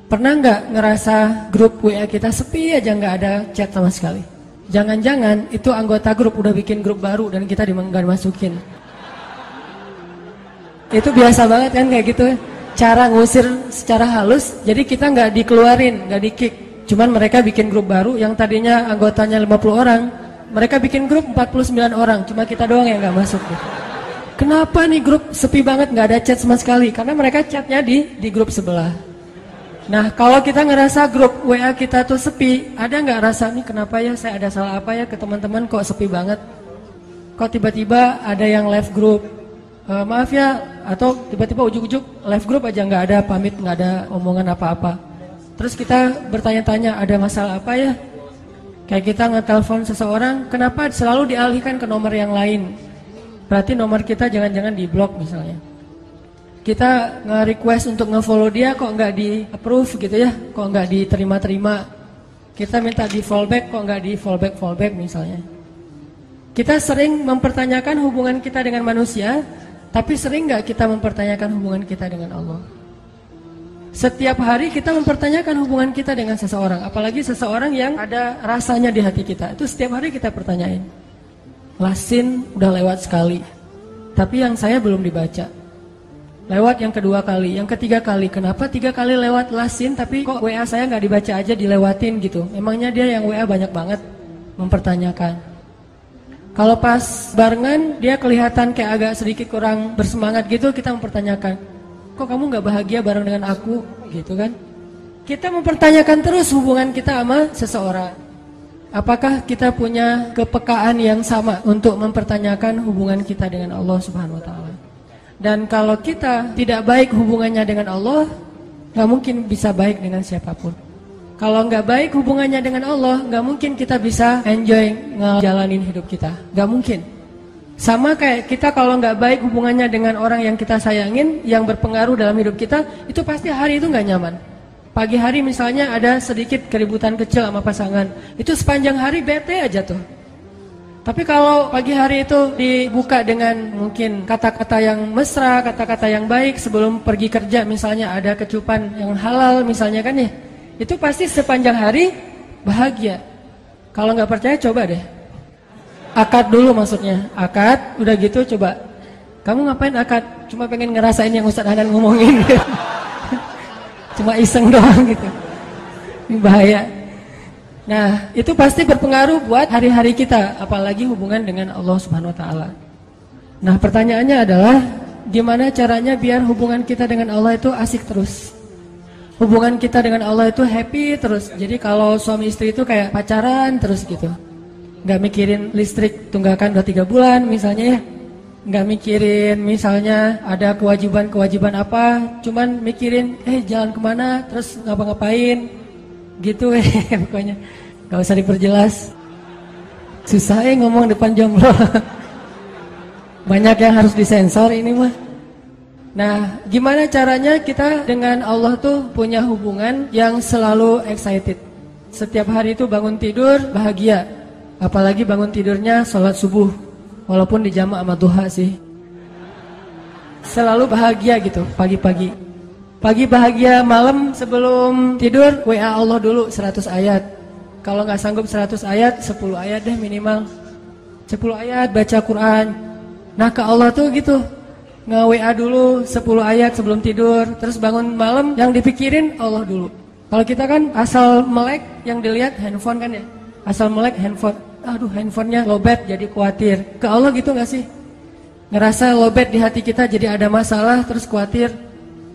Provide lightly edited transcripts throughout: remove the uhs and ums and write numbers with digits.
Pernah nggak ngerasa grup WA kita sepi aja, nggak ada chat sama sekali? Jangan-jangan itu anggota grup udah bikin grup baru dan kita nggak dimasukin. Itu biasa banget kan kayak gitu. Cara ngusir secara halus, jadi kita nggak dikeluarin, nggak di-kick. Cuman mereka bikin grup baru yang tadinya anggotanya 50 orang, mereka bikin grup 49 orang, cuma kita doang yang nggak masuk gitu. Kenapa nih grup sepi banget, nggak ada chat sama sekali? Karena mereka chatnya di grup sebelah. Nah, kalau kita ngerasa grup WA kita tuh sepi, ada nggak rasa nih kenapa ya, saya ada salah apa ya ke teman-teman kok sepi banget? Kok tiba-tiba ada yang left group? Maaf ya, atau tiba-tiba ujuk-ujuk live group aja nggak ada pamit, nggak ada omongan apa-apa. Terus kita bertanya-tanya ada masalah apa ya? Kayak kita ngetelepon seseorang, kenapa selalu dialihkan ke nomor yang lain? Berarti nomor kita jangan-jangan di-block misalnya. Kita nge-request untuk nge-follow dia kok nggak di-approve gitu ya, kok nggak diterima-terima. Kita minta di-fallback kok nggak di-fallback misalnya. Kita sering mempertanyakan hubungan kita dengan manusia, tapi sering nggak kita mempertanyakan hubungan kita dengan Allah? Setiap hari kita mempertanyakan hubungan kita dengan seseorang, apalagi seseorang yang ada rasanya di hati kita. Itu setiap hari kita pertanyain. Lasin udah lewat sekali, tapi yang saya belum dibaca. Lewat yang kedua kali, yang ketiga kali. Kenapa 3 kali lewat Lasin, tapi kok WA saya nggak dibaca aja, dilewatin gitu? Emangnya dia yang WA banyak banget? Mempertanyakan. Kalau pas barengan dia kelihatan kayak agak sedikit kurang bersemangat gitu, kita mempertanyakan, kok kamu gak bahagia bareng dengan aku? Gitu kan. Kita mempertanyakan terus hubungan kita sama seseorang. Apakah kita punya kepekaan yang sama untuk mempertanyakan hubungan kita dengan Allah Subhanahu wa Ta'ala? Dan kalau kita tidak baik hubungannya dengan Allah, gak mungkin bisa baik dengan siapapun. Kalau nggak baik hubungannya dengan Allah, nggak mungkin kita bisa enjoy ngejalanin hidup kita. Nggak mungkin. Sama kayak kita kalau nggak baik hubungannya dengan orang yang kita sayangin, yang berpengaruh dalam hidup kita, itu pasti hari itu nggak nyaman. Pagi hari misalnya ada sedikit keributan kecil sama pasangan, itu sepanjang hari bete aja tuh. Tapi kalau pagi hari itu dibuka dengan mungkin kata-kata yang mesra, kata-kata yang baik sebelum pergi kerja, misalnya ada kecupan yang halal misalnya kan ya, itu pasti sepanjang hari bahagia. Kalau nggak percaya coba deh. Akad dulu maksudnya. Akad, udah gitu coba. Kamu ngapain akad? Cuma pengen ngerasain yang Ustaz Hanan ngomongin. Cuma iseng doang gitu. Ini bahaya. Nah, itu pasti berpengaruh buat hari-hari kita, apalagi hubungan dengan Allah Subhanahu wa Ta'ala. Nah, pertanyaannya adalah gimana caranya biar hubungan kita dengan Allah itu asik terus? Hubungan kita dengan Allah itu happy terus. Jadi kalau suami istri itu kayak pacaran terus gitu. Gak mikirin listrik tunggakan 2-3 bulan misalnya ya. Gak mikirin misalnya ada kewajiban-kewajiban apa. Cuman mikirin jalan kemana, terus ngapa-ngapain gitu pokoknya. Gak usah diperjelas. Susah ngomong depan jomblo. Banyak yang harus disensor ini mah. Nah, gimana caranya kita dengan Allah tuh punya hubungan yang selalu excited. Setiap hari itu bangun tidur bahagia. Apalagi bangun tidurnya sholat subuh. Walaupun dijamak sama duha sih. Selalu bahagia gitu pagi-pagi. Pagi bahagia, malam sebelum tidur WA Allah dulu 100 ayat. Kalau nggak sanggup 100 ayat, 10 ayat deh minimal. 10 ayat baca Quran. Nah, ke Allah tuh gitu. Nge-WA dulu 10 ayat sebelum tidur. Terus bangun malam yang dipikirin Allah dulu. Kalau kita kan asal melek yang dilihat handphone kan ya. Asal melek handphone. Aduh handphonenya lowbat jadi khawatir. Ke Allah gitu gak sih? Ngerasa lowbat di hati kita jadi ada masalah terus khawatir.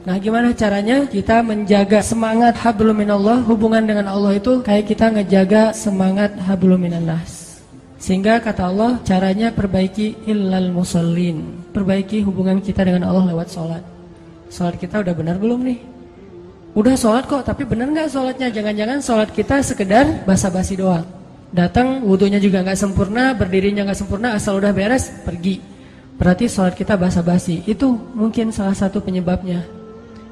Nah, gimana caranya kita menjaga semangat hablum minallah? Hubungan dengan Allah itu kayak kita ngejaga semangat hablum minannas. Sehingga kata Allah, caranya perbaiki illal musallin. Perbaiki hubungan kita dengan Allah lewat sholat. Sholat kita udah benar belum nih? Udah sholat kok, tapi benar gak sholatnya? Jangan-jangan sholat kita sekedar basa-basi doang. Datang, wudunya juga gak sempurna, berdirinya gak sempurna, asal udah beres, pergi. Berarti sholat kita basa-basi. Itu mungkin salah satu penyebabnya.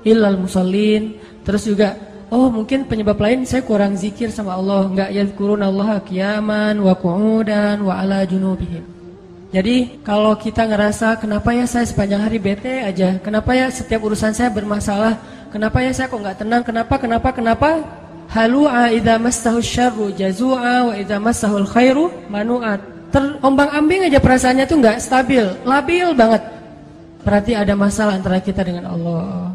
Illal musallin. Terus juga mungkin penyebab lain saya kurang zikir sama Allah, enggak yadhkurunallaha qiyaman wa qu'udan wa ala junubihim. Jadi kalau kita ngerasa kenapa ya saya sepanjang hari bete aja, kenapa ya setiap urusan saya bermasalah, Kenapa ya saya kok nggak tenang? Kenapa? Halu'a idza massahu syarru jazu'a wa idza massahul khairu manu'at. Terombang-ambing aja perasaannya tuh nggak stabil, labil banget. Berarti ada masalah antara kita dengan Allah.